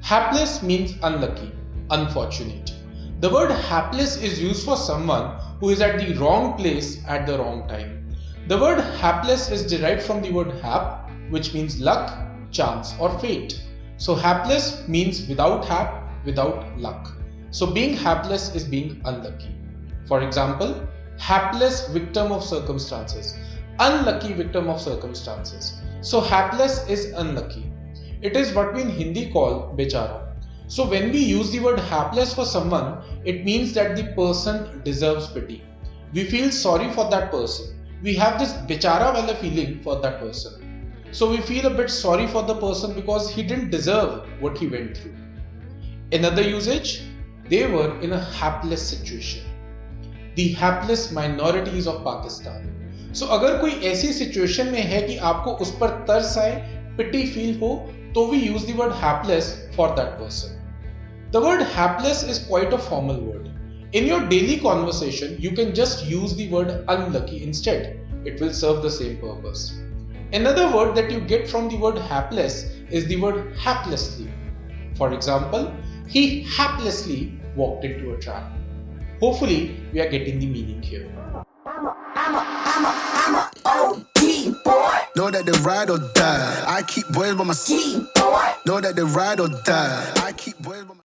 Hapless means unlucky, unfortunate. The word hapless is used for someone who is at the wrong place at the wrong time. The word hapless is derived from the word hap, which means luck, chance, or fate. So hapless means without hap, without luck. So being hapless is being unlucky. For example, hapless victim of circumstances, unlucky victim of circumstances. So hapless is unlucky. It is what we in Hindi call bechara. So when we use the word hapless for someone, it means that the person deserves pity. We feel sorry for that person. We have this bechara wala feeling for that person. So we feel a bit sorry for the person because he didn't deserve what he went through. Another usage, they were in a hapless situation. The hapless minorities of Pakistan. So अगर कोई ऐसी situation में है कि आपको उस पर तरस आए, pity feel हो, तो we use the word hapless for that person. The word hapless is quite a formal word. In your daily conversation, you can just use the word unlucky instead. It will serve the same purpose. Another word that you get from the word hapless is the word haplessly. For example, he haplessly walked into a trap. Hopefully, we are getting the meaning here. I'm a OG boy. Know that they ride or die. I keep boys by my side. Know that they ride or die. I keep boys by my